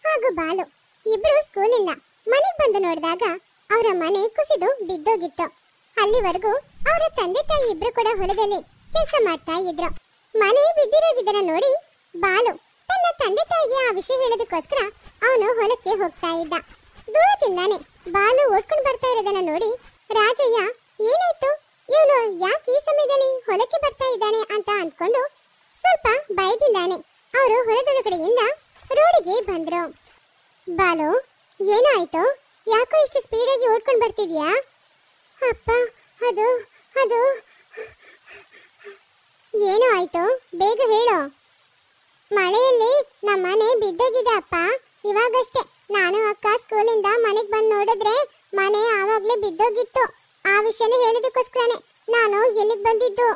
ಹಾಗೂ ಬಾಲು ಇಬ್ರು ಸ್ಕೂಲಿಂದ ಮನೆಗೆ ಬಂದು ನೋಡಿದಾಗ ಅವರ ಮನೆ ಕುಸಿದು ಬಿದ್ದೋಗಿತ್ತು. ಅಲ್ಲಿವರೆಗೂ ಅವರ ತಂದೆ ತಾಯಿ ಇಬ್ರು ಕೂಡ ಹೊಲದಲ್ಲಿ ಕೆಲಸ ಮಾಡ್ತಾ ಇದ್ರು. ಮನೆ ಬಿದ್ದಿರೋಗಿದ್ದನ್ನ ನೋಡಿ ಬಾಲು ತನ್ನ ತಂದೆ ತಾಯಿಗೆ ಆ ವಿಷಯ ಹೇಳೋದಕ್ಕೋಸ್ಕರ ಅವನು ಹೊಲಕ್ಕೆ ಹೋಗ್ತಾ ಇದ್ದ. ದೂರದಿಂದಾನೆ ಬಾಲು ಓಡ್ಕೊಂಡು ಬರ್ತಾ ಇರೋದನ್ನ ನೋಡಿ ರಾಜಯ್ಯ ಏನಾಯ್ತು, ಇವನು ಯಾಕೆ ಈ ಸಮಯದಲ್ಲಿ ಹೊಲಕ್ಕೆ ಬರ್ತಾ ಇದ್ದಾನೆ ಅಂತ ಅಂದ್ಕೊಂಡು ಸ್ವಲ್ಪ ಭಯದಿಂದಾನೆ ಅವರು ಹೊಲದೊಳಗಡೆಯಿಂದ ರೋಡಿಗೆ ಬಂದ್ರು. ಬಾಲು ಏನಾಯ್ತು, ಯಾಕೋ ಇಷ್ಟು ಸ್ಪೀಡಾಗಿ ಓಡ್ಕೊಂಡು ಬರ್ತಿದ್ಯಾ? ಅಪ್ಪ ಅದು ಅದು ಏನೋ ಆಯ್ತು, ಬೇಗ ಹೇಳು. ಮಳೆಯಲ್ಲಿ ನಮ್ಮ ಮನೆ ಬಿದ್ದೋಗಿದೆ ಅಪ್ಪ. ಇವಾಗಷ್ಟೇ ನಾನು ಅಕ್ಕ ಸ್ಕೂಲಿಂದ ಮನೆಗೆ ಬಂದು ನೋಡಿದ್ರೆ ಮನೆ ಆವಾಗಲೇ ಬಿದ್ದೋಗಿತ್ತು. ಆ ವಿಷಯನ ಹೇಳೋದಕ್ಕೋಸ್ಕರನೇ ನಾನು ಎಲ್ಲಿಗೆ ಬಂದಿದ್ದು.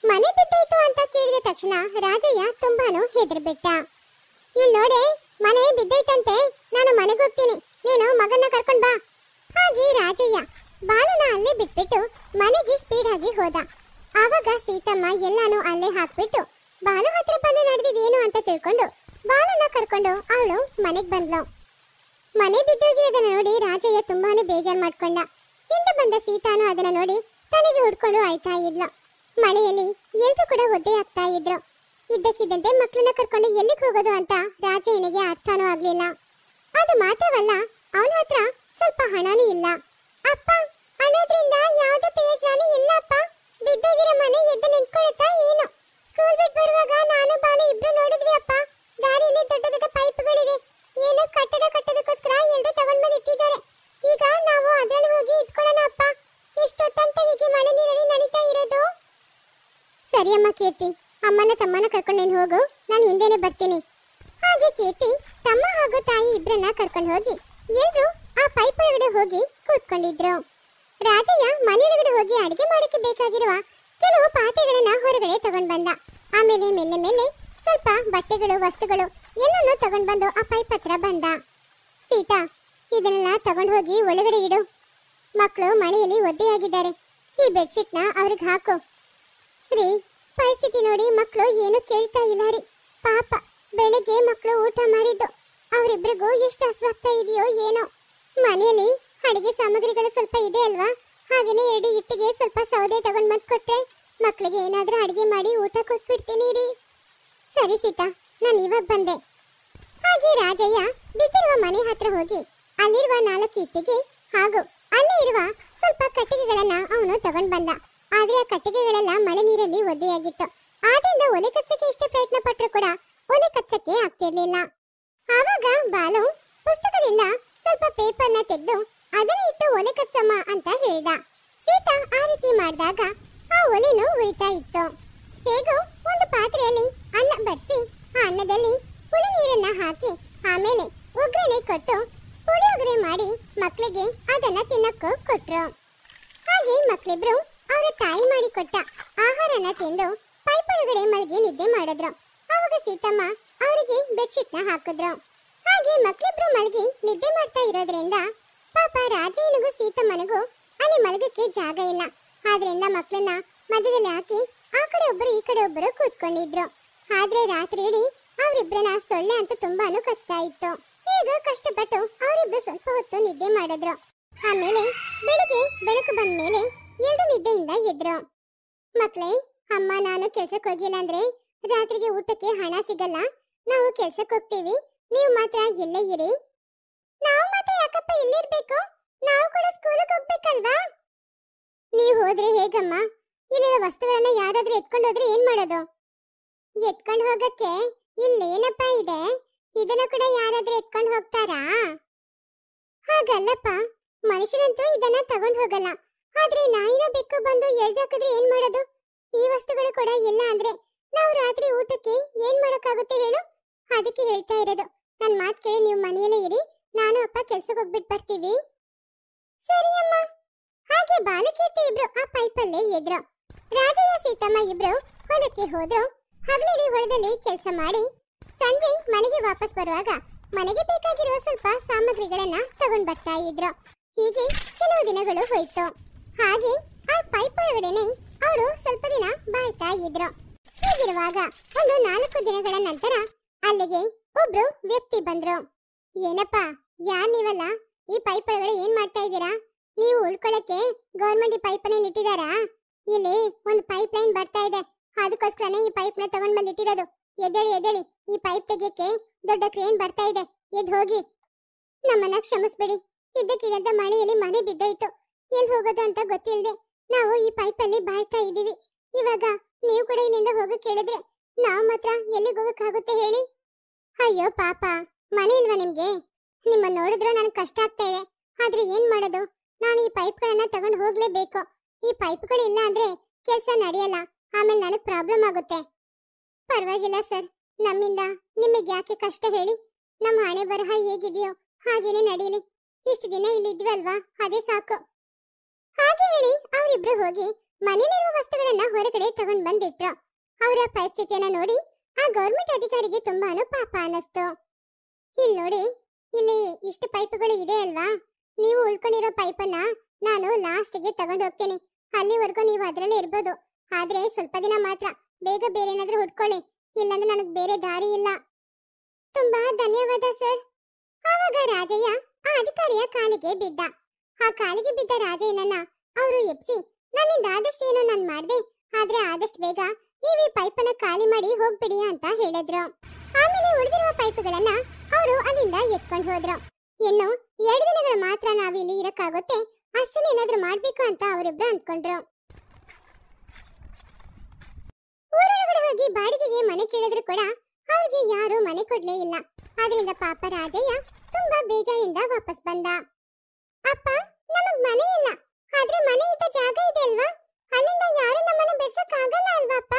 ಮನೆ ಬಿದ್ದಾಯ್ತು ಅಂತ ಕೇಳಿದ ತಕ್ಷಣ ರಾಜಯ್ಯ ತುಂಬಾನು ಹೆದರ್ಬಿಟ್ಟ. ಇಲ್ಲಿ ನೋಡೆ, ಮನೆ ಬಿದ್ದೈತಂತೆ, ನಾನು ಮನೆಗೆ ಹೋಗ್ತೀನಿ, ನೀನು ಮಗನ್ನ ಕರ್ಕೊಂಡ್ ಬಾ. ಹಾಗೆ ರಾಜಯ್ಯ ಬಾಲನ ಅಲ್ಲೇ ಬಿಟ್ಬಿಟ್ಟು ಮನೆಗೆ ಸ್ಪೀಡ್ ಆಗಿ ಹೋದ. ಆವಾಗ ಸೀತಮ್ಮ ಎಲ್ಲಾನು ಅಲ್ಲೇ ಹಾಕ್ಬಿಟ್ಟು ಬಾಲು ಹತ್ರ ಬಂದು ನಡೆದಿದ್ದೇನು ಅಂತ ತಿಳ್ಕೊಂಡು ಬಾಲನ ಕರ್ಕೊಂಡು ಅವಳು ಮನೆಗೆ ಬಂದ್ಲು. ಮನೆ ಬಿದ್ದೋಗಿರೋದನ್ನ ನೋಡಿ ರಾಜಯ್ಯ ತುಂಬಾನೇ ಬೇಜಾರು ಮಾಡ್ಕೊಂಡ. ಹಿಂದೆ ಬಂದ ಸೀತಾನು ಅದನ್ನ ನೋಡಿ ತಲೆಗೆ ಹೊಡ್ಕೊಂಡು ಅಳ್ತಾ ಇದ್ಲು. ಮಳೆಯಲ್ಲಿ ಎಲ್ರು ಕೂಡ ಒದ್ದೆ ಆಗ್ತಾ ಇದ್ರು. ಇದ್ದಕ್ಕಿದ್ದಂತೆ ಮಕ್ಕಳನ್ನ ಕರ್ಕೊಂಡು ಎಲ್ಲಿಗೆ ಹೋಗೋದು ಅಂತ ರಾಜಯ್ಯನಿಗೆ ಅರ್ಥನೂ ಆಗ್ಲಿಲ್ಲ. ಅದು ಮಾತ್ರವಲ್ಲ, ಅವನ ಹತ್ರ ಸ್ವಲ್ಪ ಹಣನೂ ಇಲ್ಲ. ಅಪ್ಪ, ಹಣದ್ರಿಂದ ಯಾವುದೇ ಪ್ರಯೋಜನ ಇಲ್ಲ ಅಪ್ಪ. ಬಿದ್ದೋಗಿರೋ ಮನೆ ಎದ್ದು ನಿಂತ್ಕೊಳ್ಳುತ್ತಾ ಏನು? ಸ್ಕೂಲ್ ಬಿಟ್ಟು ಬರುವಾಗ ನಾನು ಬಾಲು ಇಬ್ರು ನೋಡಿದ್ವಿ ಅಪ್ಪ. ದಾರಿಯಲ್ಲಿ ದೊಡ್ಡ ದೊಡ್ಡ ಪೈಪ್ಗಳಿವೆ. ಏನು ಕಟ್ಟಡ ಕಟ್ಟೋದಕ್ಕೋಸ್ಕರ ಎಲ್ಲರೂ ತಗೊಂಡ್ ಬಂದು ಇಟ್ಟಿದ್ದಾರೆ. ಈಗ ನಾವು ಅದ್ರಲ್ಲಿ ಹೋಗಿ ಇಟ್ಕೊಳ್ಳೋಣ ಅಪ್ಪ. ಎಷ್ಟೊತ್ತಂತ ಹೀಗೆ ಮಳೆ ನೀರಲ್ಲಿ ನಡೀತಾ ಇರೋದು? ಸರಿ ಅಮ್ಮ ಕೀರ್ತಿ, ಅಮ್ಮನ ತಮ್ಮನ ಕರ್ಕೊಂಡು ನೀನು ಹೋಗು, ನಾನು ಹಿಂದೆನೆ ಬರ್ತೀನಿ. ಹಾಗೆ ಕೀರ್ತಿ ತಮ್ಮ ಹಾಗೂ ತಾಯಿ ಇಬ್ಬರನ್ನ ಕರ್ಕೊಂಡು ಹೋಗಿ ಎಲ್ರು ಆ ಪೈಪ್ ಒಳಗಡೆ ಹೋಗಿ ಕೂತ್ಕೊಂಡಿದ್ರು. ರಾಜಯ್ಯ ಮನೆಯೊಳಗಡೆ ಹೋಗಿ ಅಡಿಗೆ ಮಾಡೋಕೆ ಬೇಕಾಗಿರುವ ಕೆಲವು ಪಾತ್ರೆಗಳನ್ನ ಹೊರಗಡೆ ತಗೊಂಡ್ ಬಂದ. ಆಮೇಲೆ ಮೆಲ್ಲೆ ಮೆಲ್ಲೆ ಸ್ವಲ್ಪ ಬಟ್ಟೆಗಳು ವಸ್ತುಗಳು ಎಲ್ಲನೂ ತಗೊಂಡ್ ಬಂದು ಆ ಪೈಪ್ ಹತ್ರ ಬಂದ. ಸೀತಾ, ಇದನ್ನೆಲ್ಲ ತಗೊಂಡು ಹೋಗಿ ಒಳಗಡೆ ಇಡು. ಮಕ್ಕಳು ಮಳೆಯಲ್ಲಿ ಒದ್ದೆಯಾಗಿದ್ದಾರೆ. ಈ ಬೆಡ್ಶೀಟ್ನ ಅವ್ರಿಗೆ ಹಾಕು. ರೀ, ಪರಿಸ್ಥಿತಿ ನೋಡಿ ಮಕ್ಕಳು ಏನು ಕೇಳ್ತಾ ಇಲ್ಲ ರೀ. ಪಾಪ, ಬೆಳಗ್ಗೆ ಮಕ್ಕಳು ಊಟ ಮಾಡಿದ್ದು ಅವರಿಬ್ರಿಗೂ ಎಷ್ಟು ಹಸುವಾಗ್ತಾ ಇದೆಯೋ ಏನೋ. ಮನೆಯಲ್ಲಿ ಅಡಿಗೆ ಸಾಮಗ್ರಿಗಳು ಸ್ವಲ್ಪ ಇದೆ ಅಲ್ವಾ, ಹಾಗೇನೆ 2 ಇಟ್ಟಿಗೆ ಸ್ವಲ್ಪ ಸೌದೆ ತಗೊಂಡ್ ಬಂದು ಕೊಟ್ರೆ ಮಕ್ಕಳಿಗೆ ಏನಾದ್ರೂ ಅಡಿಗೆ ಮಾಡಿ ಊಟ ಕೊಟ್ಬಿಡ್ತೀನಿ ರೀ. ಸರಿ ಸೀತಾ, ನಾನು ಇವಾಗ ಬಂದೆ. ಹಾಗೆ ರಾಜಯ್ಯ ಬಿದ್ದಿರುವ ಮನೆ ಹತ್ರ ಹೋಗಿ ಅಲ್ಲಿರುವ 4 ಇಟ್ಟಿಗೆ ಹಾಗೂ ಅಲ್ಲೇ ಇರುವ ಸ್ವಲ್ಪ ಕಟ್ಟಿಗೆಗಳನ್ನ ಅವನು ತಗೊಂಡ್ ಬಂದ. ಆದ್ರೆ ಆ ಕಟ್ಟಿಗೆಗಳೆಲ್ಲ ಮಳೆ ನೀರಲ್ಲಿ ಒದ್ದೆಯಾಗಿತ್ತು. ಆದ್ರಿಂದ ಒಲೆ ಕಚ್ಚಕ್ಕೆ ಎಷ್ಟೇ ಪ್ರಯತ್ನ ಪಟ್ಟರು ಕೂಡ ಒಲೆ ಕಚ್ಚಕ್ಕೆ ಆಗ್ತಿರ್ಲಿಲ್ಲ. ಆವಾಗ ಬಾಲು ಪುಸ್ತಕದಿಂದ ಸ್ವಲ್ಪ ಪೇಪರ್ನ ತೆಗೆದು ಅದನ್ನ ಇಟ್ಟು ಒಲೆ ಕಚ್ಚಮ್ಮ ಅಂತ ಹೇಳ್ದ. ಸೀತಾ ಆ ರೀತಿ ಮಾಡಿದಾಗ ಆ ಒಲೆನೂ ಉರಿತಾ ಇತ್ತು. ಹೇಗೋ ಒಂದು ಪಾತ್ರೆಯಲ್ಲಿ ಅನ್ನ ಬಡಿಸಿ ಆ ಅನ್ನದಲ್ಲಿ ಹುಳಿ ನೀರನ್ನ ಹಾಕಿ ಆಮೇಲೆ ಒಗ್ಗರಣೆ ಕೊಟ್ಟು ಪುಳಿಯೋಗರೆ ಮಾಡಿ ಮಕ್ಕಳಿಗೆ ಅದನ್ನ ತಿನ್ನಕ್ಕೂ ಕೊಟ್ರು. ಹಾಗೆ ಮಕ್ಕಳಿಬ್ರು ಅವರ ತಾಯಿ ಮಾಡಿ ಕೊಟ್ಟ ಆಹಾರನ ತಿಂದು ಪೈಪ್ ಒಳಗಡೆ ಮಲಗಿ ನಿದ್ದೆ ಮಾಡಿದ್ರು. ಆವಾಗ ಸೀತಮ್ಮ ಅವರಿಗೆ ಬೆಡ್ಶೀಟ್ನ ಹಾಕಿದ್ರು. ಹಾಗೆ ಮಕ್ಕಳಿಬ್ರು ಮಲಗಿ ನಿದ್ದೆ ಮಾಡ್ತಾ ಇರೋದ್ರಿಂದ ಪಾಪ ರಾಜಯ್ಯನಿಗೂ ಸೀತಮ್ಮನಿಗೂ ಅಲ್ಲಿ ಮಲಗಕ್ಕೆ ಜಾಗ ಇಲ್ಲ. ಆದ್ರಿಂದ ಮಕ್ಕಳನ್ನ ಮಧ್ಯದಲ್ಲಿ ಹಾಕಿ ಆ ಕಡೆ ಒಬ್ಬರು ಈ ಕಡೆ ಒಬ್ಬರು ಕೂತ್ಕೊಂಡಿದ್ರು. ಆದ್ರೆ ರಾತ್ರಿ ಇಡೀ ಅವರಿಬ್ಬರನ್ನ ಸೊಳ್ಳೆ ಅಂತ ತುಂಬಾನು ಕಚ್ತಾ ಇತ್ತು. ಈಗ ಕಷ್ಟಪಟ್ಟು ಅವರಿಬ್ರು ಸ್ವಲ್ಪ ಹೊತ್ತು ನಿದ್ದೆ ಮಾಡಿದ್ರು. ಆಮೇಲೆ ಬೆಳಿಗ್ಗೆ ಬೆಳಕು ಬಂದ ಮೇಲೆ 2 ನಿದ್ದೆಯಿಂದ ಎದ್ರು. ಮಕ್ಕಳೇ, ಅಮ್ಮ ನಾನು ಕೆಲ್ಸಕ್ಕೆ ಹೋಗಿಲ್ಲ ಅಂದ್ರೆ ರಾತ್ರಿಗೆ ಊಟಕ್ಕೆ ಹಣ ಸಿಗಲ್ಲ. ನಾವು ಕೆಲ್ಸಕ್ಕೆ ಹೋಗ್ತೀವಿ, ನೀವು ಮಾತ್ರ ಇಲ್ಲೇ ಇರಿ. ನಾವು ಮಾತ್ರ ಯಾಕಪ್ಪ ಇಲ್ಲಿರ್ಬೇಕು? ನಾವು ಕೂಡ ಸ್ಕೂಲಿಗೆ ಹೋಗ್ಬೇಕಲ್ವಾ? ನೀವು ಹೋದ್ರೆ ಹೇಗಮ್ಮ? ಇಲ್ಲಿರೋ ವಸ್ತುಗಳನ್ನ ಯಾರಾದ್ರೂ ಎತ್ಕೊಂಡು ಹೋದ್ರೆ ಏನ್ ಮಾಡೋದು? ಎತ್ಕೊಂಡು ಹೋಗಕ್ಕೆ ಇಲ್ಲೇನಪ್ಪ ಇದೆ? ಇದನ್ನ ಕೂಡ ಯಾರಾದ್ರೂ ಎತ್ಕೊಂಡು ಹೋಗ್ತಾರಾ? ಹಾಗಲ್ಲಪ್ಪ, ಮನುಷ್ಯರಂತೂ ಇದನ್ನ ತಗೊಂಡು ಹೋಗಲ್ಲ. ಆದ್ರೆ ನಾಯಿನ ಬೆಕ್ಕು ಬಂದು ಎಳ್ದಾಕಿದ್ರೆ ಏನ್ ಮಾಡೋದು? ಈ ವಸ್ತುಗಳು ಕೂಡ ಇಲ್ಲ ಅಂದ್ರೆ ನಾವು ರಾತ್ರಿ ಊಟಕ್ಕೆ ಏನ್ ಮಾಡೋಕ್ಕಾಗುತ್ತೆ ಹೇಳು? ಅದಕ್ಕೆ ಹೇಳ್ತಾ ಇರೋದು, ನನ್ನ ಮಾತು ಕೇಳಿ ನೀವು ಮನೆಯಲ್ಲೇ ಇರಿ, ನಾನು ಅಪ್ಪ ಕೆಲ್ಸಕ್ಕೆ ಹೋಗ್ಬಿಟ್ಟು ಬರ್ತೀವಿ. ಸರಿ ಅಮ್ಮ. ಹಾಗೆ ಬಾಲಕೀರ್ತಿ ಇಬ್ರು ಆ ಪೈಪಲ್ಲೇ ಎದ್ರು. ರಾಜಯ್ಯ ಸೀತಮ್ಮ ಇಬ್ರು ಹೊಲಕ್ಕೆ ಹೋದ್ರು. ಹಗಲಿಡೀ ಹೊಲದಲ್ಲಿ ಕೆಲಸ ಮಾಡಿ ಸಂಜೆ ಮನೆಗೆ ವಾಪಸ್ ಬರುವಾಗ ಮನೆಗೆ ಬೇಕಾಗಿರುವ ಸ್ವಲ್ಪ ಸಾಮಗ್ರಿಗಳನ್ನ ತಗೊಂಡ್ ಬರ್ತಾ ಇದ್ರು. ಹೀಗೆ ಕೆಲವು ದಿನಗಳು ಹೋಯ್ತು. ಹಾಗೆ ಆ ಪೈಪ್ ಒಳಗಡೆನೆ ಅವರು ಇದ್ರು. ಹೀಗಿರುವಾಗ ಒಂದು 4 ದಿನಗಳ ನಂತರ ಅಲ್ಲಿಗೆ ಒಬ್ರು ವ್ಯಕ್ತಿ ಬಂದ್ರು. ಏನಪ್ಪ, ಯಾರ್ ನೀವಲ್ಲ? ಈ ಪೈಪ್ ಒಳಗಡೆ ಏನ್ ಮಾಡ್ತಾ ಇದ್ದೀರಾ? ನೀವು ಉಳ್ಕೊಳ್ಳಕ್ಕೆ ಗೌರ್ಮೆಂಟ್ ಈ ಪೈಪನ್ನ ಇಟ್ಟಿದಾರಾ? ಇಲ್ಲಿ ಒಂದು ಪೈಪ್ ಲೈನ್ ಬರ್ತಾ ಇದೆ, ಅದಕ್ಕೋಸ್ಕರನೇ ಈ ಪೈಪ್ ನ ತಗೊಂಡ್ ಬಂದಿಟ್ಟಿರೋದು. ಎದ್ದೇಳಿ ಎದ್ದೇಳಿ, ಈ ಪೈಪ್ ತೆಗಿಯಕ್ಕೆ ದೊಡ್ಡ ಕ್ರೇನ್ ಬರ್ತಾ ಇದೆ, ಎದ್ದು ಹೋಗಿ. ನಮ್ಮನ್ನ ಕ್ಷಮಿಸ್ಬೇಡಿ, ಇದ್ದಕ್ಕಿದ್ದಂತ ಮಳೆಯಲ್ಲಿ ಮನೆ ಬಿದ್ದೋಯ್ತು. ಎಲ್ಲಿ ಹೋಗೋದು ಅಂತ ಗೊತ್ತಿಲ್ಲದೆ ನಾವು ಈ ಪೈಪ್ ಅಲ್ಲಿ ಬಾಳ್ತಾ ಇದೀವಿ. ಇವಾಗ ನೀವು ಕೂಡ ಇಲ್ಲಿಂದ ಹೋಗಕ್ ಹೇಳಿದ್ರೆ ನಾವು ಮಾತ್ರ ಎಲ್ಲಿಗೆ ಹೋಗಕ್ಕಾಗುತ್ತೆ ಹೇಳಿ? ಅಯ್ಯೋ ಪಾಪ, ಮನೆ ಇಲ್ವಾ ನಿಮ್ಗೆ? ನಿಮ್ಮನ್ನ ನೋಡಿದ್ರೆ ನನಗೆ ಕಷ್ಟ ಆಗ್ತಾ ಇದೆ. ಆದ್ರೆ ಏನ್ ಮಾಡೋದು, ನಾನು ಈ ಪೈಪ್ಗಳನ್ನ ತಗೊಂಡು ಹೋಗ್ಲೇಬೇಕು. ಈ ಪೈಪ್ಗಳಿಲ್ಲ ಅಂದ್ರೆ ಕೆಲಸ ನಡೆಯಲ್ಲ, ಆಮೇಲೆ ನನಗೆ ಪ್ರಾಬ್ಲಮ್ ಆಗುತ್ತೆ. ಪರವಾಗಿಲ್ಲ ಸರ್, ನಮ್ಮಿಂದ ನಿಮಗೆ ಯಾಕೆ ಕಷ್ಟ ಹೇಳಿ? ನಮ್ಮ ಹಣೆ ಬರಹ ಹೇಗಿದೆಯೋ ಹಾಗೇನೆ ನಡೀಲಿ. ಇಷ್ಟು ದಿನ ಇಲ್ಲಿದ್ವಲ್ವಾ, ಅದೇ ಸಾಕು. ಹಾಗೆ ಹೇಳಿ ಅವರಿಬ್ರು ಹೋಗಿ ಮನೇಲಿರುವ ವಸ್ತುಗಳನ್ನ ಹೊರಗಡೆ ತಗೊಂಡ್ ಬಂದಿಟ್ರು. ಅವರ ಪರಿಸ್ಥಿತಿಯನ್ನ ನೋಡಿ ಆ ಗೌರ್ಮೆಂಟ್ ಅಧಿಕಾರಿಗೆ ತುಂಬಾನು ಪಾಪ ಅನ್ನಿಸ್ತು. ಇಲ್ಲಿ ನೋಡಿ, ಇಲ್ಲಿ ಇಷ್ಟು ಪೈಪ್ಗಳು ಇದೆ ಅಲ್ವಾ, ನೀವು ಉಳ್ಕೊಂಡಿರೋ ಪೈಪನ್ನ ನಾನು ಲಾಸ್ಟ್ಗೆ ತಗೊಂಡು ಹೋಗ್ತೀನಿ. ಅಲ್ಲಿವರೆಗೂ ನೀವು ಅದರಲ್ಲೇ ಇರ್ಬೋದು. ಆದ್ರೆ ಸ್ವಲ್ಪ ದಿನ ಮಾತ್ರ, ಬೇಗ ಬೇರೆ ಏನಾದ್ರೂ ಹುಡ್ಕೊಳ್ಳಿ, ಇಲ್ಲಾಂದ್ರೆ ನನಗೆ ಬೇರೆ ದಾರಿ ಇಲ್ಲ. ತುಂಬಾ ಧನ್ಯವಾದ ಸರ್. ಆವಾಗ ರಾಜಯ್ಯ ಆ ಅಧಿಕಾರಿಯ ಕಾಲಿಗೆ ಬಿದ್ದ. ಆ ಕಾಲಿಗೆ ಬಿದ್ದ ರಾಜಯ್ಯನನ್ನ ಅವರು ಎಪ್ಸಿ, ನನ್ನಿಂದ ಆದಷ್ಟು ಏನೋ ನಾನು ಮಾಡ್ದೆ, ಆದ್ರೆ ಆದಷ್ಟು ಬೇಗ ನೀವು ಈ ಪೈಪನ್ನ ಖಾಲಿ ಮಾಡಿ ಹೋಗ್ಬಿಡಿ ಅಂತ ಹೇಳಿದ್ರು. ಆಮೇಲೆ ಉಳಿದಿರುವ ಪೈಪ್ಗಳನ್ನ ಅವರು ಅಲ್ಲಿಂದ ಎತ್ಕೊಂಡು ಹೋದ್ರು. ಇನ್ನು 2 ದಿನಗಳು ಮಾತ್ರ ನಾವಿಲ್ಲಿ ಇರಕ್ಕಾಗುತ್ತೆ, ಅಷ್ಟಲ್ಲಿ ಏನಾದ್ರೂ ಮಾಡ್ಬೇಕು ಅಂತ ಅವರಿಬ್ರು ಅಂದ್ಕೊಂಡ್ರು. ಊರೊಳಗಡೆ ಹೋಗಿ ಬಾಡಿಗೆಗೆ ಮನೆ ಕೇಳಿದ್ರು ಕೂಡ ಅವ್ರಿಗೆ ಯಾರು ಮನೆ ಕೊಡ್ಲೇ ಇಲ್ಲ. ಆದ್ರಿಂದ ಪಾಪ ರಾಜಯ್ಯ ತುಂಬಾ ಬೇಜಾರಿಂದ ವಾಪಸ್ ಬಂದ. ಅಪ್ಪ, ನಮಗ್ ಮನೆ ಇಲ್ಲ, ಆದ್ರೆ ಮನೆ ಇದ್ದ ಜಾಗ ಇದೆ ಅಲ್ವಾ, ಅಲ್ಲಿಂದ ಯಾರು ನಮ್ಮನ್ನ ಬೆರ್ಸಕ್ ಆಗಲ್ಲ ಅಲ್ವಾ ಅಪ್ಪ?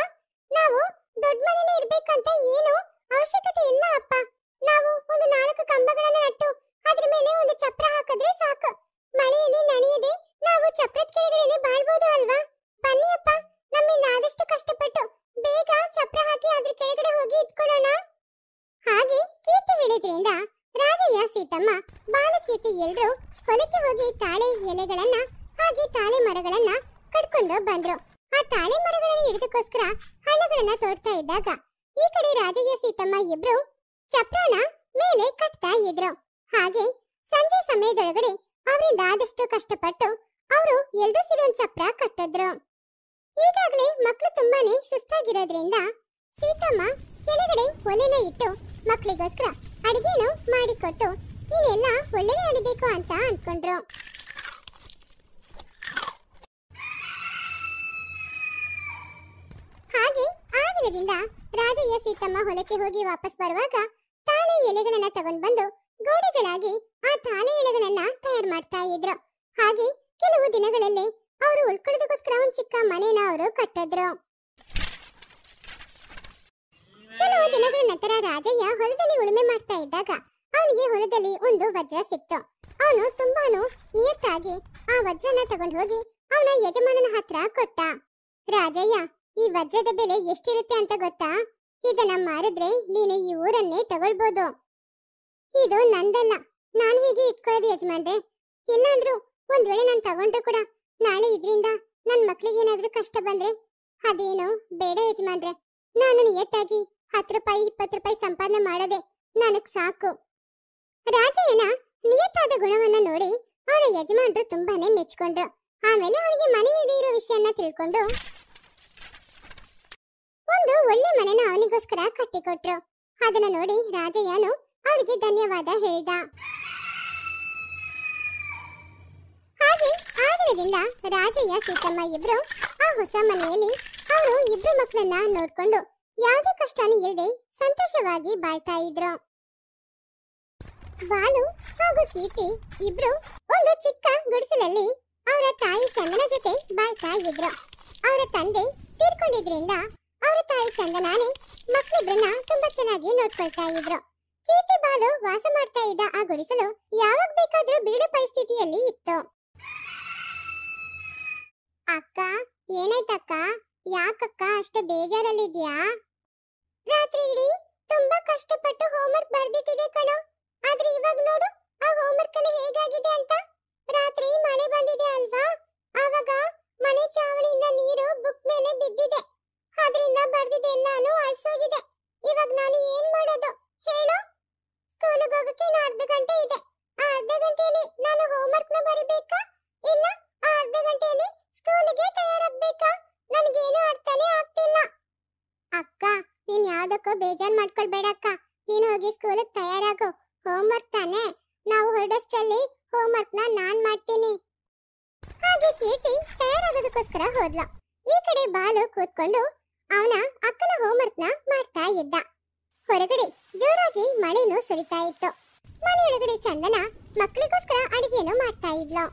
ನಾವು ದೊಡ್ಡ ಮನೇಲಿ ಇರ್ಬೇಕಂತ ಏನು ಅವಶ್ಯಕತೆ ಇಲ್ಲ ಅಪ್ಪ. ನಾವು ಒಂದು 4 ಕಂಬಗಳನ್ನ ನಟ್ಟು ಅದ್ರ ಮೇಲೆ ಒಂದು ಚಪ್ರ ಹಾಕಿದ್ರೆ ಸಾಕು. ಮಳೆಯಲ್ಲಿ ನನೆಯದೆ ನಾವು ಚಪ್ರದ ಕೆಳಗಡೆನೆ ಬಾಳ್ಬೋದು ಅಲ್ವಾ? ಬನ್ನಿ ಅಪ್ಪ, ನಮ್ಮಿಂದ ಆದಷ್ಟು ಕಷ್ಟಪಟ್ಟು ಬೇಗ ಚಪ್ರ ಹಾಕಿ ಅದ್ರ ಕೆಳಗಡೆ ಹೋಗಿ ಇಟ್ಕೊಳ್ಳೋಣ. ಹಾಗೆ ಕೀರ್ತಿ ಹೇಳಿದ್ರಿಂದ ರಾಜಯ್ಯ, ಸೀತಮ್ಮ, ಬಾಲಕೀರ್ತಿ ಎಲ್ರು ಹೊಲಕ್ಕೆ ಹೋಗಿ ತಾಳೆ ಎಲೆಗಳನ್ನ ಹಾಗೆ ತಾಳೆ ಮರಗಳನ್ನ ಕಟ್ಕೊಂಡು ಬಂದ್ರು. ಆ ತಾಳೆ ಮರಗಳನ್ನ ಹಿಡಿದಕ್ಕೋಸ್ಕರ ಹಳ್ಳಗಳನ್ನ ತೋಡ್ತಾ ಇದ್ದಾಗ ಈ ಕಡೆ ರಾಜಯ್ಯ, ಸೀತಮ್ಮ ಇಬ್ರು ಚಪ್ರನ ಮೇಲೆ ಕಟ್ತಾ ಇದ್ರು. ಹಾಗೆ ಸಂಜೆ ಸಮಯದೊಳಗಡೆ ಅವರಿಂದ ಆದಷ್ಟು ಕಷ್ಟಪಟ್ಟು ಅವರು ಎಲ್ರೂ ಸೇರಿ ಒಂದು ಚಪ್ರ ಕಟ್ಟಿದ್ರು. ಈಗಾಗಲೇ ಮಕ್ಕಳು ತುಂಬಾನೇ ಸುಸ್ತಾಗಿರೋದ್ರಿಂದ ಸೀತಮ್ಮ ಕೆಳಗಡೆ ಒಲೆನ ಇಟ್ಟು ಮಕ್ಕಳಿಗೋಸ್ಕರ ಅಡಿಗೆನು ಮಾಡಿಕೊಟ್ಟು ಇನ್ನೆಲ್ಲ ಒಳ್ಳೆದೇ ಅಡಿಬೇಕು ಅಂತ ಅನ್ಕೊಂಡ್ರು. ಹಾಗೆ ಆ ದಿನದಿಂದ ರಾಜಯ್ಯ, ಸೀತಮ್ಮ ಹೊಲಕ್ಕೆ ಹೋಗಿ ವಾಪಸ್ ಬರುವಾಗ ತಾಳೆ ಎಲೆಗಳನ್ನ ತಗೊಂಡ್ ಬಂದು ಗೋಡೆಗಳಾಗಿ ಆ ತಾಳೆ ಎಲೆಗಳನ್ನ ತಯಾರು ಮಾಡ್ತಾ ಇದ್ರು. ಹಾಗೆ ಕೆಲವು ದಿನಗಳಲ್ಲಿ ಅವರು ಉಳ್ಕೊಳ್ಳೋದಕ್ಕೋಸ್ಕರ ಒಂದು ಚಿಕ್ಕ ಮನೆನ ಅವರು ಕಟ್ಟಿದ್ರು. ಕೆಲವು ದಿನಗಳ ನಂತರ ರಾಜಯ್ಯ ಹೊಲದಲ್ಲಿ ಉಳುಮೆ ಮಾಡ್ತಾ ಇದ್ದಾಗ ಅವನಿಗೆ ಹೊಲದಲ್ಲಿ ಒಂದು ವಜ್ರ ಸಿಕ್ತು. ಅವನು ತುಂಬಾನು ನಿಯತ್ತಾಗಿ ಆ ವಜ್ರನ ತಗೊಂಡು ಹೋಗಿ ಅವನ ಯಜಮಾನನ ಹತ್ರ ಕೊಟ್ಟ. ರಾಜಯ್ಯ, ಈ ವಜ್ರದ ಬೆಲೆ ಎಷ್ಟಿರುತ್ತೆ ಅಂತ ಗೊತ್ತಾ? ಇದನ್ನ ಮಾರಿದ್ರೆ ನೀನು ಈ ಊರನ್ನೇ ತಗೊಳ್ಬೋದು. ಇದು ನಂದಲ್ಲ, ನಾನು ಹೀಗೆ ಇಟ್ಕೊಳ್ಳೋದು ಯಜಮಾನ್ರೆ. ಇಲ್ಲಾಂದ್ರೂ ಒಂದ್ ವೇಳೆ ನಾನು ತಗೊಂಡ್ರು ಕೂಡ ನಾಳೆ ಇದ್ರಿಂದ ನನ್ ಮಕ್ಳಿಗೆ ಏನಾದ್ರೂ ಕಷ್ಟ ಬಂದ್ರೆ ಅದೇನು ಬೇಡ ಯಜಮಾನ್ರೆ. ನಾನು ನಿಯತ್ತಾಗಿ 10 ರೂಪಾಯಿ 20 ರೂಪಾಯಿ ಸಂಪಾದನೆ ಮಾಡೋದೆ ನನಗ್ ಸಾಕು. ರಾಜಯ್ಯನ ನಿಯತ್ತಾದ ಗುಣವನ್ನ ನೋಡಿ ಅವನ ಯಜಮಾನ್ರು ತುಂಬಾನೇ ಮೆಚ್ಕೊಂಡ್ರು. ಆಮೇಲೆ ಅವನಿಗೆ ಮನೆ ಇಲ್ಲದೆ ಇರೋ ವಿಷಯನ ತಿಳ್ಕೊಂಡು ಒಂದು ಒಳ್ಳೆ ಮನೆನ ಅವನಿಗೋಸ್ಕರ ಕಟ್ಟಿಕೊಟ್ರು. ಅದನ್ನ ನೋಡಿ ರಾಜಯ್ಯನು ಅವರಿಗೆ ಧನ್ಯವಾದ ಹೇಳಿದ. ಹಾಗೆ ಆ ದಿನದಿಂದ ರಾಜಯ್ಯ, ಸೀತಮ್ಮ ಇಬ್ರು ಆ ಹೊಸ ಮನೆಯಲ್ಲಿ ಅವರು ಇಬ್ರು ಮಕ್ಕಳನ್ನ ನೋಡ್ಕೊಂಡು ಯಾವುದೇ ಕಷ್ಟನೂ ಇಲ್ಲದೆ ಸಂತೋಷವಾಗಿ ಬಾಳ್ತಾ ಇದ್ರು. ಬಾಲು ಹಾಗೂ ಕೀರ್ತಿ ಇಬ್ರು ಒಂದು ಚಿಕ್ಕ ಗುಡಿಸಲಲ್ಲಿ ಅವರ ತಾಯಿ ಚಂದನ ಜೊತೆ ಬಾಳ್ತಾ ಇದ್ರು. ಅವರ ತಂದೆ ತೀರ್ಕೊಂಡಿದ್ರಿಂದ ಅವರ ತಾಯಿ ಚಂದನಾನೇ ಮಕ್ಕಳಿಬ್ರನ್ನ ತುಂಬಾ ಚೆನ್ನಾಗಿ ನೋಡ್ಕೊಳ್ತಾ ಇದ್ರು. ಕೀರ್ತಿ ಬಾಲು ವಾಸ ಮಾಡ್ತಾ ಇದ್ದ ಆ ಗುಡಿಸಲು ಯಾವಾಗ ಬೇಕಾದ್ರೂ ಬೀಳೋ ಪರಿಸ್ಥಿತಿಯಲ್ಲಿ ಇತ್ತು. ಅಕ್ಕ, ಏನಾಯ್ತಕ್ಕ? ಯಾಕಕ್ಕ ಅಷ್ಟು ಬೇಜಾರಲ್ಲಿದ್ಯಾ? ರಾತ್ರಿ ಇಡೀ ತುಂಬಾ ಕಷ್ಟಪಟ್ಟು ಹೋಮ್ವರ್ಕ್ ಬರ್ದಿಟ್ಟಿದೆ ಕಣೋ. ಆದ್ರೆ ಇವಾಗ ನೋಡು ಆ ಹೋಮ್ವರ್ಕ್ ಅಲ್ಲಿ ಹೇಗಾಗಿದೆ ಅಂತ. ರಾತ್ರಿ ಮಳೆ ಬಂದಿದೆ ಅಲ್ವಾ, ಆವಾಗ ಮನೆ ಚಾವಣಿಯಿಂದ ನೀರು ಬುಕ್ ಮೇಲೆ ಬಿದ್ದಿದೆ. ಅದ ಓದಿದ್ದೆಲ್ಲಾನು ಅಳ್ಸೋಗಿದೆ. ಇವಾಗ ನಾನು ಏನ್ ಮಾಡೋದು ಹೇಳು? ಸ್ಕೂಲಿಗೆ ಹೋಗಕ್ಕೆ ಇನ್ನು ಅರ್ಧ ಗಂಟೆ ಇದೆ. ಆ ಅರ್ಧ ಗಂಟೆಯಲ್ಲಿ ನಾನು ಹೋಮ್ವರ್ಕ್ ನ ಬರಿಬೇಕಾ ಇಲ್ಲ ಆ ಅರ್ಧ ಗಂಟೆಯಲ್ಲಿ ಸ್ಕೂಲಿಗೆ ತಯಾರಾಗಬೇಕಾ? ನನಗೇನು ಅರ್ಥನೇ ಆಗ್ತಿಲ್ಲ. ಅಕ್ಕ, ನೀನ್ ಯಾವ್ದಕ್ಕೂ ಬೇಜಾರ್ ಮಾಡ್ಕೊಳ್ಬೇಡಕ್ಕ. ನೀನು ಹೋಗಿ ಸ್ಕೂಲಿಗೆ ತಯಾರಾಗು. ಹೋಮ್ವರ್ಕ್ ತಾನೆ, ನಾವು ಹೊರಡೋಷ್ಟರಲ್ಲಿ ಹೋಮ್ವರ್ಕ್ ನಾನ್ ಮಾಡ್ತೀನಿ. ಹಾಗೆ ಕೀರ್ತಿ ತಯಾರಾಗೋದಕ್ಕೋಸ್ಕರ ಹೋದ್ಲು. ಈ ಕಡೆ ಬಾಲು ಕೂತ್ಕೊಂಡು ಅವನ ಅಕ್ಕನ ಹೋಮ್ವರ್ಕ್ ಮಾಡ್ತಾ ಇದ್ದ. ಹೊರಗಡೆ ಜೋರಾಗಿ ಮಳೆನೂ ಸುರಿತಾ ಇತ್ತು. ಮನೆಯೊಳಗಡೆ ಚಂದನ ಮಕ್ಕಳಿಗೋಸ್ಕರ ಅಡಿಗೆಯನ್ನು ಮಾಡ್ತಾ ಇದ್ಲು.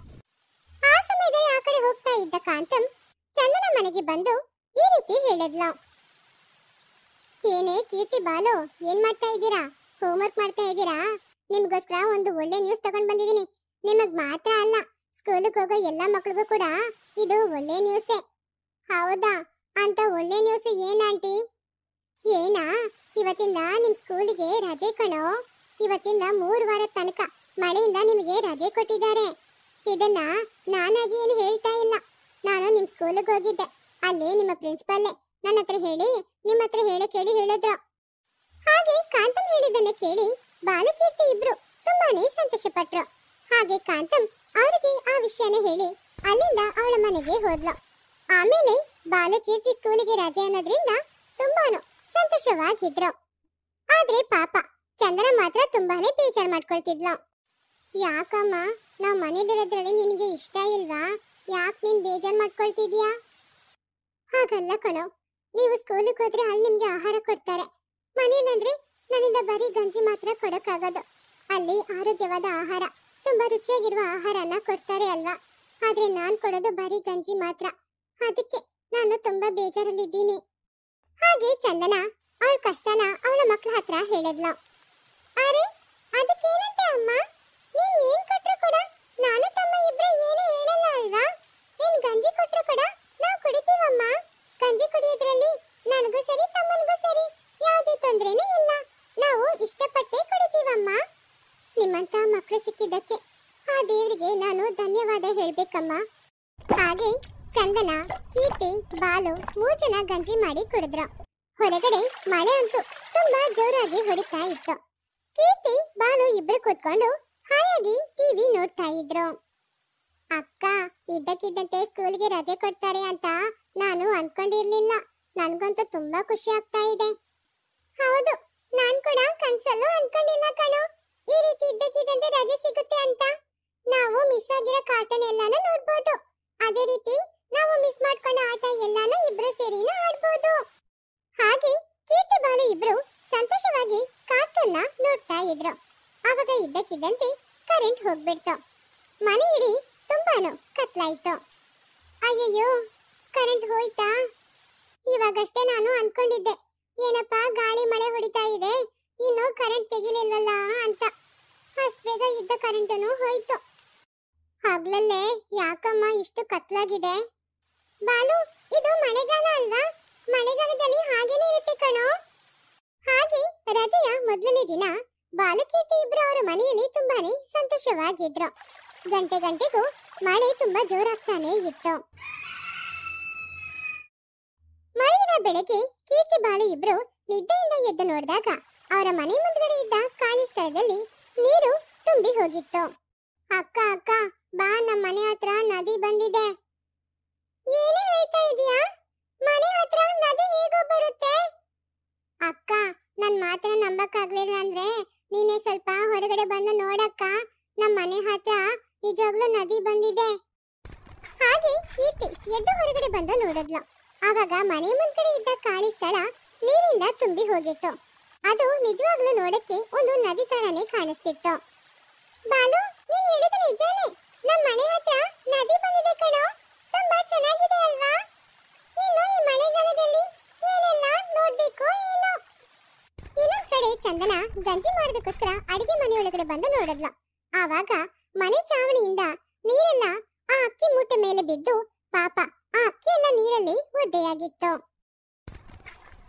ಆ ಸಮಯದಲ್ಲಿ ಆ ಕಡೆ ಹೋಗ್ತಾ ಇದ್ದ ಕಾಂತಂ ಚಂದನ ಮನೆಗೆ ಬಂದು ಈ ರೀತಿ ಹೇಳಿದ್ಲು. ಏನೇ ಕೀರ್ತಿ ಬಾಲು, ಏನ್ ಮಾಡ್ತಾ ಇದ್ದೀರಾ? ಹೋಮ್ವರ್ಕ್ ಮಾಡ್ತಾ ಇದ್ದೀರಾ? ನಿಮ್ಗೋಸ್ಕರ ಒಂದು ಒಳ್ಳೆ ನ್ಯೂಸ್ ತಗೊಂಡ್ ಬಂದಿದ್ದೀನಿ. ನಿಮಗ್ ಮಾತ್ರ ಅಲ್ಲ, ಸ್ಕೂಲಿಗೆ ಹೋಗೋ ಎಲ್ಲಾ ಮಕ್ಳಿಗೂ ಕೂಡ ಇದು ಒಳ್ಳೆ ನ್ಯೂಸೇ. ಹೌದಾ? ಅಂತ ಒಳ್ಳೆ ನ್ಯೂಸ್ ಏನ್ ಆಂಟಿ? ಏನಾ? ಇವತ್ತಿಂದ ನಿಮ್ ಸ್ಕೂಲಿಗೆ ರಜೆ ಕಣೋ. ಇವತ್ತಿಂದ 3 ವಾರದ ತನಕ ಮಳೆಯಿಂದ ನಿಮಗೆ ರಜೆ ಕೊಟ್ಟಿದ್ದಾರೆ. ಇದನ್ನ ನಾನಾಗಿ ಏನು ಹೇಳ್ತಾ ಇಲ್ಲ. ನಾನು ನಿಮ್ ಸ್ಕೂಲಿಗೆ ಹೋಗಿದ್ದೆ. ಅಲ್ಲಿ ನಿಮ್ಮ ಪ್ರಿನ್ಸಿಪಾಲ್ ನನ್ನ ಹತ್ರ ಹೇಳಿ ನಿಮ್ಮ ಹತ್ರ ಹೇಳಿ ಹೇಳಿದ್ರು. ಹಾಗೆ ಕಾಂತಂ ಹೇಳಿದ್ದನ್ನ ಕೇಳಿ ಬಾಲಕೀರ್ತಿ ಇಬ್ರು ತುಂಬಾನೇ ಸಂತೋಷ ಪಟ್ರು. ಹಾಗೆ ಕಾಂತಂ ಅವರಿಗೆ ಆ ವಿಷಯನ ಹೇಳಿ ಅಲ್ಲಿಂದ ಅವಳ ಮನೆಗೆ ಹೋದ್ಲು. ಆಮೇಲೆ ಬಾಲಕೀರ್ತಿ ಸ್ಕೂಲಿಗೆ ರಜೆ ಅನ್ನೋದ್ರಿಂದ ತುಂಬಾನು ಸಂತೋಷವಾಗಿದ್ರು. ಆದ್ರೆ ಪಾಪ ಚಂದನ ಮಾತ್ರ ತುಂಬಾನೇ ಬೇಜಾರ್ ಮಾಡ್ಕೊಳ್ತಿದ್ಲು. ಯಾಕಮ್ಮ, ನಾವ್ ಮನೇಲಿರೋದ್ರಲ್ಲಿ ನಿನಗೆ ಇಷ್ಟ ಇಲ್ವಾ? ಯಾಕೆ ನೀನ್ ಬೇಜಾರ್ ಮಾಡ್ಕೊಳ್ತಿದ್ಯಾ? ಹಾಗಲ್ಲ ಕಣೋ, ನೀವು ಸ್ಕೂಲಿಗೆ ಹೋದ್ರೆ ಅಲ್ಲಿ ನಿಮ್ಗೆ ಆಹಾರ ಕೊಡ್ತಾರೆ. ಮನೇಲಂದ್ರೆ ನನ್ನಿಂದ ಬರೀ ಗಂಜಿ ಮಾತ್ರ ಕೊಡಕ್ಕಾಗೋದು. ಅಲ್ಲಿ ಆರೋಗ್ಯವಾದ ಆಹಾರ, ತುಂಬಾ ರುಚಿಯಾಗಿರುವ ಆಹಾರನ ಕೊಡ್ತಾರೆ ಅಲ್ವಾ? ಆದ್ರೆ ನಾನ್ ಕೊಡೋದು ಬರೀ ಗಂಜಿ ಮಾತ್ರ. ಅದಕ್ಕೆ ನಾನು ತುಂಬಾ ಬೇಜಾರಲ್ಲಿದ್ದೀನಿ. ಹಾಗೆ ಚಂದನ ಅವಳ ಕಷ್ಟನ ಅವಳ ಮಕ್ಕಳ ಹತ್ರ ಹೇಳಿದ್ಲು. ಅರೆ, ಅದಕ್ಕೇನಂತೆ ಅಮ್ಮ? ನೀನ್ ಏನ್ ಕೊಟ್ರು ಕೂಡ ನಾನು ತಮ್ಮ ಇಬ್ರು ಏನು ಹೇಳಲ್ಲ ಅಲ್ವಾ? ನೀನ್ ಗಂಜಿ ಕೊಟ್ರು ಕೂಡ ನಾವು ಕುಡಿತೀವಮ್ಮ. ಗಂಜಿ ಕುಡಿಯೋದ್ರಲ್ಲಿ ನನಗೂ ಸರಿ ತಮ್ಮನಿಗೂ ಸರಿ ಯಾವುದೇ ತೊಂದರೆನೂ ಇಲ್ಲ. ನಾವು ಇಷ್ಟಪಟ್ಟೆ ಕುಡಿತೀವಮ್ಮ. ನಿಮ್ಮಂತ ಮಕ್ಕಳು ಸಿಕ್ಕಿದ್ದಕ್ಕೆ ಆ ದೇವರಿಗೆ ನಾನು ಧನ್ಯವಾದ ಹೇಳ್ಬೇಕಮ್ಮ. ಹಾಗೆ ಚಂದನ, ಕೀರ್ತಿ, ಬಾಲು 3 ಜನ ಗಂಜಿ ಮಾಡಿ ಕುಡಿದ್ರು. ಹೊರಗಡೆ ಮಳೆ ಅಂತೂ ತುಂಬಾ ಜೋರಾಗಿ ಹೊಡಿತಾ ಇತ್ತು. ಕೀರ್ತಿ, ಬಾಲು ಇಬ್ರು ಕೂತ್ಕೊಂಡು ಹಾಯಾಗಿ ಟಿವಿ ನೋಡ್ತಾ ಇದ್ರು. ಅಕ್ಕ, ಇದ್ದಕ್ಕಿದ್ದಂತೆ ಸ್ಕೂಲ್ಗೆ ರಜೆ ಕೊಡ್ತಾರೆ ಅಂತ ನಾನು ಅನ್ಕೊಂಡಿರ್ಲಿಲ್ಲ. ನನ್ಗಂತೂ ತುಂಬಾ ಖುಷಿ ಆಗ್ತಾ ಇದೆ. ಹೌದು, ನಾನ್ ಕೂಡ ಕನ್ಸಲ್ಲೂ ಅನ್ಕೊಂಡಿಲ್ಲ ಕಣೋ, ಈ ರೀತಿ ಇದ್ದಕ್ಕಿದ್ದಂತೆ ರಜೆ ಸಿಗುತ್ತೆ ಅಂತ. ನಾವು ಮಿಸ್ ಆಗಿರೋ ಕಾರ್ಟೂನ್ ಎಲ್ಲಾನು ನೋಡ್ಬೋದು. ಅದೇ ರೀತಿ ನಾವು ಮಿಸ್ ಮಾಡ್ಕೊಂಡ ಆಟ ಎಲ್ಲಾನು ಇಬ್ರು ಸೇರಿನ ಆಡ್ಬೋದು. ಹಾಗೆ ಕೀರ್ತಿ, ಬಾಲು ಇಬ್ರು ಸಂತೋಷವಾಗಿ ಕಾರ್ಟೂನ್ನ ನೋಡ್ತಾ ಇದ್ರು. ಆವಾಗ ಇದ್ದಕ್ಕಿದ್ದಂತೆ ಕರೆಂಟ್ ಹೋಗ್ಬಿಡ್ತು. ಮನೆ ಇಡೀ ತುಂಬಾನು ಕತ್ಲಾಯ್ತು. ಅಯ್ಯಯ್ಯೋ, ಕರೆಂಟ್ ಹೋಯ್ತಾ? ಇವಾಗಷ್ಟೇ ನಾನು ಅನ್ಕೊಂಡಿದ್ದೆ, ಏನಪ್ಪಾ ಗಾಳಿ ಮಳೆ ಹೊಡಿತಾ ಇದೆ, ಇನ್ನು ಕರೆಂಟ್ ತೆಗಿಲಿಲ್ವಲ್ಲ ಅಂತ. ಅಷ್ಟ್ ಬೇಗ ಇದ್ದ ಕರೆಂಟನು ಹೋಯ್ತು. ಹಗ್ಲಲ್ಲೇ ಯಾಕಮ್ಮ ಇಷ್ಟು ಕತ್ಲಾಗಿದೆ? ಬಾಲು, ಇದು ಮಳೆಗಾಲ ಅಲ್ವಾ? ಮಳೆಗಾಲದಲ್ಲಿ ಹಾಗೇನೇ ಇರುತ್ತೆ ಕಣೋ. ಹಾಗೆ ರಜೆಯ ಮೊದಲನೇ ದಿನ ಬಾಲಕೀರ್ತಿ ಇಬ್ರು ಅವರ ಮನೆಯಲ್ಲಿ ತುಂಬಾನೇ ಸಂತೋಷವಾಗಿದ್ರು. ಗಂಟೆಗೂ ಮಳೆ ತುಂಬಾ ಜೋರಾಗ್ತಾನೆ ಇತ್ತು. ಮರುದಿನ ಬೆಳಗ್ಗೆ ಕೀರ್ತಿ, ಬಾಲು ಇಬ್ರು ನಿದ್ದೆಯಿಂದ ಎದ್ದು ನೋಡಿದಾಗ ಅವರ ಮನೆ ಮುಂದ್ಗಡೆ ಇದ್ದ ಖಾಲಿ ಸ್ಥಳದಲ್ಲಿ ನೀರು ತುಂಬಿ ಹೋಗಿತ್ತು. ಅಕ್ಕ ಅಕ್ಕ, ಬಾ, ನಮ್ಮ ಮನೆ ಹತ್ರ ನದಿ ಬಂದಿದೆ. ಏನು ಹೇಳ್ತಾ ಇದೀಯಾ? ಮನೆ ಹತ್ರ ನದಿ ಹೇಗೋ ಬರುತ್ತೆ? ಅಕ್ಕ, ನನ್ ಮಾತನ್ನ ನಂಬಕ್ಕಾಗ್ಲಿಲ್ಲ ಅಂದ್ರೆ ನೀನೇ ಸ್ವಲ್ಪ ಹೊರಗಡೆ ಬಂದು ನೋಡಕ್ಕ. ನಮ್ಮ ಮನೆ ಹತ್ರ ನಿಜವಾಗ್ಲೂ ನದಿ ಬಂದಿದೆ. ಹಾಗೆ ಕೀರ್ತಿ ಎದ್ದು ಹೊರಗಡೆ ಬಂದು ನೋಡಿದ್ಲು. ಆವಾಗ ಮನೆ ಮುಂದ್ಗಡೆ ಇದ್ದ ಖಾಲಿ ಸ್ಥಳ ನೀರಿಂದ ತುಂಬಿ ಹೋಗಿತ್ತು. ಅದು ನಿಜವಾಗ್ಲೂ ನೋಡಕ್ಕೆ ಒಂದು ನದಿ ತರನೇ ಕಾಣಿಸ್ತಿತ್ತು. ಬಾಲು, ನೀನ್ ಹೇಳಿದ ನಿಜಾನೇ, ನಮ್ಮ ಮನೆ ಹತ್ರ ನದಿ ಬಂದಿದೆ ಕಣೋ. ತುಂಬಾ ಚೆನ್ನಾಗಿದೆ ಅಲ್ವಾ? ಇನ್ನು ಈ ಮಳೆಗಾಲದಲ್ಲಿ ಏನೆಲ್ಲ ನೋಡ್ಬೇಕು ಏನೋ. ಇನ್ನೊಂದ್ ಕಡೆ ಚಂದನ ಗಂಜಿ ಮಾಡೋದಕ್ಕೋಸ್ಕರ ಅಡಿಗೆ ಮನೆಯೊಳಗಡೆ ಬಂದು ನೋಡಿದ್ಲು. ಆವಾಗ ಮನೆ ಚಾವಣಿಯಿಂದ ನೀರೆಲ್ಲ ಆ ಅಕ್ಕಿ ಮೂಟೆ ಮೇಲೆ ಬಿದ್ದು ಪಾಪ ಆ ಅಕ್ಕಿ ಎಲ್ಲ ನೀರಲ್ಲಿ ಒದ್ದೆಯಾಗಿತ್ತು.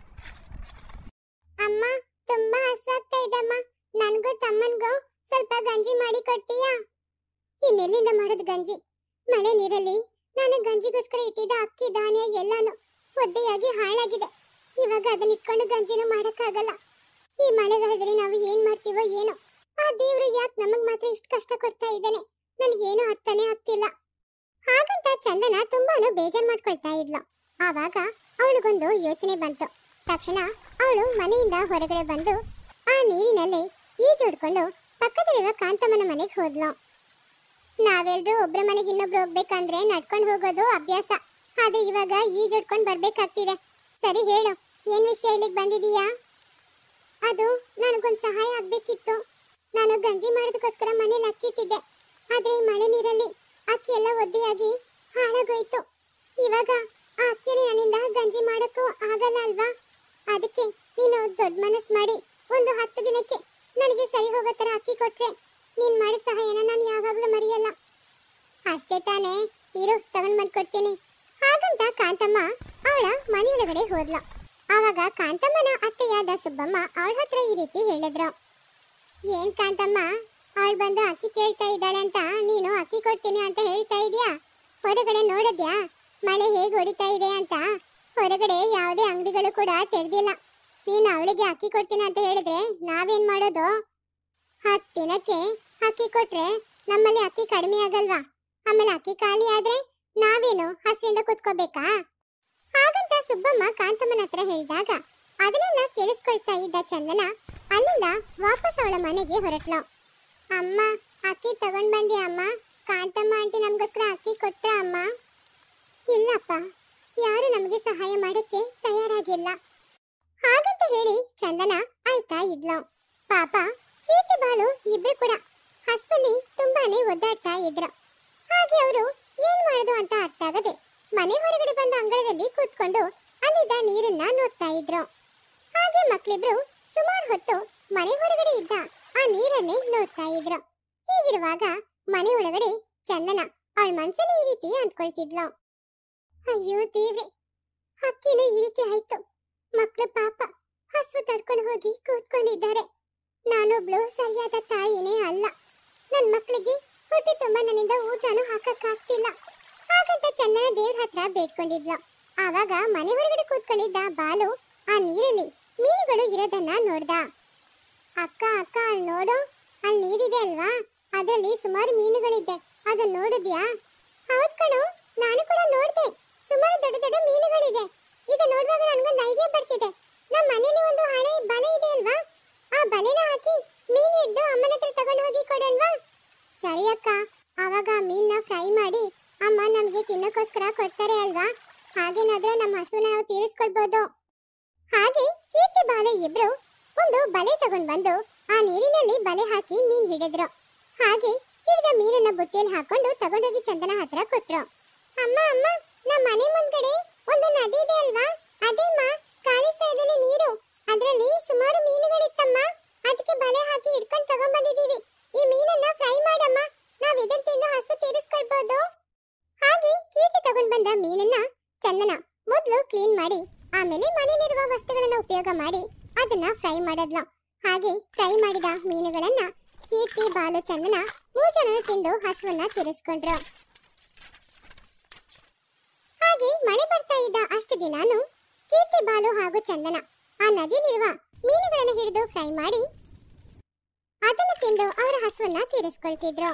ಅಮ್ಮ, ತುಂಬಾ ಹಸ್ವಾಗ್ತಾ ಇದಮ್ಮ. ನನ್ಗೂ ತಮ್ಮನ್ಗೂ ಸ್ವಲ್ಪ ಗಂಜಿ ಮಾಡಿ ಕೊಡ್ತೀಯಾ? ಇನ್ನೆಲ್ಲಿಂದ ಮಾಡೋದು ಗಂಜಿ? ಮಳೆ ನೀರಲ್ಲಿ ನಾನು ಗಂಜಿಗೋಸ್ಕರ ಇಟ್ಟಿದ್ದ ಅಕ್ಕಿ ಧಾನ್ಯ ಎಲ್ಲಾನು ಒದ್ದೆಯಾಗಿ ಹಾಳಾಗಿದೆ. ಇವಾಗ ಅದನ್ನ ಇಟ್ಕೊಂಡು ಗಂಜಿನೂ ಮಾಡಕ್ಕಾಗಲ್ಲ. ಈ ಮಳೆಗಾಲದಲ್ಲಿ ನಾವು ಏನ್ ಮಾಡ್ತೀವೋ ಏನೋ. ಆ ದೇವ್ರು ಯಾಕೆ ನಮಗ್ ಮಾತ್ರ ಇಷ್ಟು ಕಷ್ಟ ಕೊಡ್ತಾ ಇದ್ದಾನೆ, ನನಗೇನು ಅರ್ಥನೇ ಆಗ್ತಿಲ್ಲ. ಹಾಗಂತ ಚಂದನ ತುಂಬಾನು ಬೇಜಾರ್ ಮಾಡ್ಕೊಳ್ತಾ ಇದ್ಲು. ಆವಾಗ ಅವಳಿಗೊಂದು ಯೋಚನೆ ಬಂತು. ತಕ್ಷಣ ಅವಳು ಮನೆಯಿಂದ ಹೊರಗಡೆ ಬಂದು ಆ ನೀರಿನಲ್ಲಿ ಈಜೊಡ್ಕೊಂಡು ಪಕ್ಕದಲ್ಲಿರುವ ಕಾಂತಮ್ಮನ ಮನೆಗೆ ಹೋದ್ಲು. ನಾವೆಲ್ಲರೂ ಒಬ್ರ ಮನೆಗೆ ಇನ್ನೊಬ್ರು ಹೋಗ್ಬೇಕಂದ್ರೆ ನಡ್ಕೊಂಡು ಹೋಗೋದು ಅಭ್ಯಾಸ, ಆದ್ರೆ ಇವಾಗ ಈಜೊಡ್ಕೊಂಡು ಬರ್ಬೇಕಾಗ್ತಿದೆ. ಸರಿ ಹೇಳು, ಏನ್ ವಿಷಯ ಇಲ್ಲಿಗೆ ಬಂದಿದೀಯಾ? ಅದು ನನಗೊಂದು ಸಹಾಯ ಆಗ್ಬೇಕಿತ್ತು. ನಾನು ಗಂಜಿ ಮಾಡೋದಕ್ಕೋಸ್ಕರ ಮನೇಲಿ ಅಕ್ಕಿ ಇಟ್ಟಿದ್ದೆ, ಆದ್ರೆ ಈ ಮಳೆ ನೀರಲ್ಲಿ ಅಕ್ಕಿ ಎಲ್ಲ ಒದ್ದೆಯಾಗಿ ಹಾಳಾಗೋಯ್ತು. ಇವಾಗ ಆ ಅಕ್ಕಿಯಲ್ಲಿ ನನ್ನಿಂದ ಗಂಜಿ ಮಾಡೋಕ್ಕೂ ಆಗಲ್ಲ ಅಲ್ವಾ? ಅದಕ್ಕೆ ನೀನು ದೊಡ್ಡ ಮನಸ್ಸು ಮಾಡಿ ಒಂದು 10 ದಿನಕ್ಕೆ ನನಗೆ ಸರಿ ಹೋಗೋ ಥರ ಅಕ್ಕಿ ಕೊಟ್ರೆ ನೀನು ಮಾಡಿದ ಸಹಾಯನ ನಾನು ಯಾವಾಗಲೂ ಮರೆಯಲ್ಲ. ಅಷ್ಟೇ ತಾನೇ, ಇರು ತಗೊಂಡು ಬಂದು ಕೊಡ್ತೀನಿ. ಹಾಗಂತ ಕಾಂತಮ್ಮ ಅವಳ ಮನೆಯೊಳಗಡೆ ಹೋದ್ಲು. ಆವಾಗ ಕಾಂತಮ್ಮನ ಅತ್ತೆಯಾದ ಸುಬ್ಬಮ್ಮ ಅವಳ ಹತ್ರ ಈ ರೀತಿ ಹೇಳಿದ್ರು. ಏನ್ ಕಾಂತಮ್ಮ, ಅವಳು ಬಂದು ಅಕ್ಕಿ ಕೇಳ್ತಾ ಇದ್ದಾಳೆ ಅಂತ ನೀನು ಅಕ್ಕಿ ಕೊಡ್ತೀನಿ ಅಂತ ಹೇಳ್ತಾ ಇದೀಯಾ? ಹೊರಗಡೆ ನೋಡಿದ್ಯಾ ಮಳೆ ಹೇಗೆ ಹೊಡಿತಾ ಇದೆ ಅಂತ? ಹೊರಗಡೆ ಯಾವುದೇ ಅಂಗಡಿಗಳು ಕೂಡ ತೆರೆದಿಲ್ಲ. ನೀನು ಅವಳಿಗೆ ಅಕ್ಕಿ ಕೊಡ್ತೀನಿ ಅಂತ ಹೇಳಿದ್ರೆ ನಾವೇನ್ ಮಾಡೋದು? 10 ದಿನಕ್ಕೆ ಅಕ್ಕಿ ಕೊಟ್ರೆ ನಮ್ಮಲ್ಲಿ ಅಕ್ಕಿ ಕಡಿಮೆ ಆಗಲ್ವಾ? ಆಮೇಲೆ ಅಕ್ಕಿ ಖಾಲಿ ಆದ್ರೆ ನಾವೇನು ಹಸಿಯಿಂದ ಕುತ್ಕೋಬೇಕಾ? ಹಾಗಂತ ಸುಬ್ಬಮ್ಮ ಕಾಂತಮ್ಮನ ಹತ್ರ ಹೇಳಿದಾಗ ಅದನ್ನೆಲ್ಲ ಕೇಳಿಸ್ಕೊಳ್ತಾ ಇದ್ದ ಚಂದನ ಅಲ್ಲಿಂದ ವಾಪಸ್ ಅವಳ ಮನೆಗೆ ಹೊರಟ್ಲು. ಅಮ್ಮ, ಅಕ್ಕಿ ತಗೊಂಡ್ ಬಂದೆ ಅಮ್ಮ. ಕಾಂತಮ್ಮ ಆಂಟಿ ನಮಗೋಸ್ಕರ ಅಕ್ಕಿ ಕೊಟ್ರ ಅಮ್ಮ? ಇಲ್ಲಪ್ಪ, ಯಾರು ನಮಗೆ ಸಹಾಯ ಮಾಡಕ್ಕೆ ತಯಾರಾಗಿಲ್ಲ. ಹಾಗಂತ ಹೇಳಿ ಚಂದನ ಅಳ್ತಾ ಇದ್ಲು. ಪಾಪ ಕೀರ್ತಿ ಬಾಲು ಇಬ್ರು ಕೂಡ ಹಸುವಲ್ಲಿ ತುಂಬಾನೇ ಒದ್ದಾಡ್ತಾ ಇದ್ರು. ಹಾಗೆ ಅವರು ಏನ್ ಮಾಡೋದು ಅಂತ ಅರ್ಥ ಆಗದೆ ಮನೆ ಹೊರಗಡೆ ಬಂದ ಅಂಗಳದಲ್ಲಿ ಕೂತ್ಕೊಂಡು ಅಲ್ಲಿದ್ದ ನೀರನ್ನ ನೋಡ್ತಾ ಇದ್ರು. ಹಾಗೆ ಮಕ್ಕಳಿಬ್ರು ಸುಮಾರು ಹೊತ್ತು ಮನೆ ಹೊರಗಡೆ ಇದ್ದ ಆ ನೀರನ್ನೇ ನೋಡ್ತಾ ಇದ್ರು. ಹೀಗಿರುವಾಗ ಮನೆ ಒಳಗಡೆ ಚಂದನ ಅವಳ ಮನ್ಸಲ್ಲಿ ಈ ರೀತಿ ಅಂದ್ಕೊಳ್ತಿದ್ಲು. ಅಯ್ಯೋ ದೇವ್ರೆ, ಅಕ್ಕಿನೂ ಈ ರೀತಿ ಆಯ್ತು. ಮಕ್ಕಳು ಪಾಪ ಹಸು ತಡ್ಕೊಂಡು ಹೋಗಿ ಕೂತ್ಕೊಂಡಿದ್ದಾರೆ. ನಾನೊಬ್ಳು ಸರಿಯಾದ ತಾಯಿನೇ ಅಲ್ಲ. ನನ್ನ ಮಕ್ಕಳಿಗೆ ಹೊಟ್ಟೆ ತುಂಬ ನನ್ನಿಂದ ಊಟನೂ ಹಾಕಕ್ಕಾಗ್ತಿಲ್ಲ. ಹಾಗಂತ ಚಂದನ ದೇವ್ರ ಹತ್ರ ಬೇಡ್ಕೊಂಡಿದ್ಲು. ಆವಾಗ ಮನೆ ಹೊರಗಡೆ ಕೂತ್ಕೊಂಡಿದ್ದ ಬಾಲು ಆ ನೀರಲ್ಲಿ ಮೀನುಗಳು ಇರೋದನ್ನ ನೋಡ್ದ. ಅಕ್ಕ ಅಕ್ಕ, ಅಲ್ಲಿ ನೋಡು, ಅಲ್ಲಿ ನೀರಿದೆ ಅಲ್ವಾ, ಅದರಲ್ಲಿ ಸುಮಾರು ಮೀನುಗಳಿದೆ. ಅದನ್ನ ನೋಡಿದ್ಯಾ? ಹೌದ್ ಕಣೋ, ನಾನು ಕೂಡ ನೋಡ್ದೆ. ಸುಮಾರು ದೊಡ್ಡ ದೊಡ್ಡ ಮೀನುಗಳಿದೆ. ಇದು ನೋಡುವಾಗ ನನಗೊಂದು ಐಡಿಯಾ ಬರ್ತಿದೆ. ನಮ್ಮ ಮನೇಲಿ ಒಂದು ಹಳೆ ಬಲೆ ಇದೆ ಅಲ್ವಾ, ಆ ಬಲೆನ ಹಾಕಿ ಮೀನು ಹಿಡಿದು ಅಮ್ಮನ ಹತ್ರ ತಗೊಂಡು ಹೋಗಿ ಕೊಡಲ್ವಾ? ಸರಿ ಅಕ್ಕ, ಆವಾಗ ಮೀನ್ನ ಫ್ರೈ ಮಾಡಿ ಅಮ್ಮ ನಮ್ಗೆ ತಿನ್ನೋಕ್ಕೋಸ್ಕರ ಕೊಡ್ತಾರೆ ಅಲ್ವಾ? ಹಾಗೇನಾದ್ರೆ ನಮ್ಮ ಹಸುನ ನಾವು ತೀರಿಸ್ಕೊಳ್ಬಹುದು. ಹಾಗೆ ಕೀರ್ತಿ ಬಾಲು ಇಬ್ರು ಒಂದು ಬಲೆ ತಗೊಂಡು ಬಂದು ಆ ನೀರಿನಲ್ಲಿ ಬಲೆ ಹಾಕಿ ಮೀನ್ ಹಿಡಿದ್ರು. ಹಾಗೆ ಹಿಡಿದ ಮೀನನ್ನ ಬುಟ್ಟಿಯಲ್ಲಿ ಹಾಕೊಂಡು ತಗೊಂಡೋಗಿ ಚಂದನ ಹತ್ರ ಕೊಟ್ರು. ಅಮ್ಮ ಅಮ್ಮ, ನಮ್ಮ ಮನೆ ಮುಂದ್ಗಡೆ ಒಂದು ನದಿ ಇದೆ ಅಲ್ವಾ, ಅದೇಮ್ಮ ಕಾಣಿಸ್ತಾ ಇದೆ ನೀರು. ಅದರಲ್ಲಿ ಸುಮಾರು ಮೀನುಗಳಿತ್ತಮ್ಮ, ಅದಕ್ಕೆ ಬಲೆ ಹಾಕಿ ಹಿಡ್ಕೊಂಡು ತಗೊಂಡ್ಬಂದಿದ್ದೀವಿ. ಈ ಮೀನನ್ನ ಫ್ರೈ ಮಾಡಮ್ಮ, ನಾವ್ ಇದನ್ನ ತಿಂದು ಹಸು ತೀರಿಸ್ಕೊಳ್ಬಹುದು. ಹಾಗೆ ಕೀರ್ತಿ ತಗೊಂಡ್ ಬಂದ ಮೀನನ್ನ ಚಂದನ ಮೊದಲು ಕ್ಲೀನ್ ಮಾಡಿ ಆಮೇಲೆ ಮನೆಯಲ್ಲಿರುವ ವಸ್ತುಗಳನ್ನ ಉಪಯೋಗ ಮಾಡಿ ಅದನ್ನ ಫ್ರೈ ಮಾಡಿದ್ಲು. ಹಾಗೆ ಫ್ರೈ ಮಾಡಿದ ಮೀನುಗಳನ್ನ ಕೀರ್ತಿ ಬಾಲು ಚಂದನ 3 ಜನ ತಿಂದು ಹಸುವನ್ನ ತೀರಿಸ್ಕೊಂಡ್ರು. ಹಾಗೆ ಮಳೆ ಬರ್ತಾ ಇದ್ದ ಅಷ್ಟು ದಿನಾನು ಕೀರ್ತಿ ಬಾಲು ಹಾಗೂ ಚಂದನ ಆ ನದಿಯಲ್ಲಿರುವ ಮೀನುಗಳನ್ನು ಹಿಡಿದು ಫ್ರೈ ಮಾಡಿ ಅದನ್ನು ತಿಂದು ಅವರ ಹಸುವನ್ನ ತೀರಿಸ್ಕೊಳ್ತಿದ್ರು.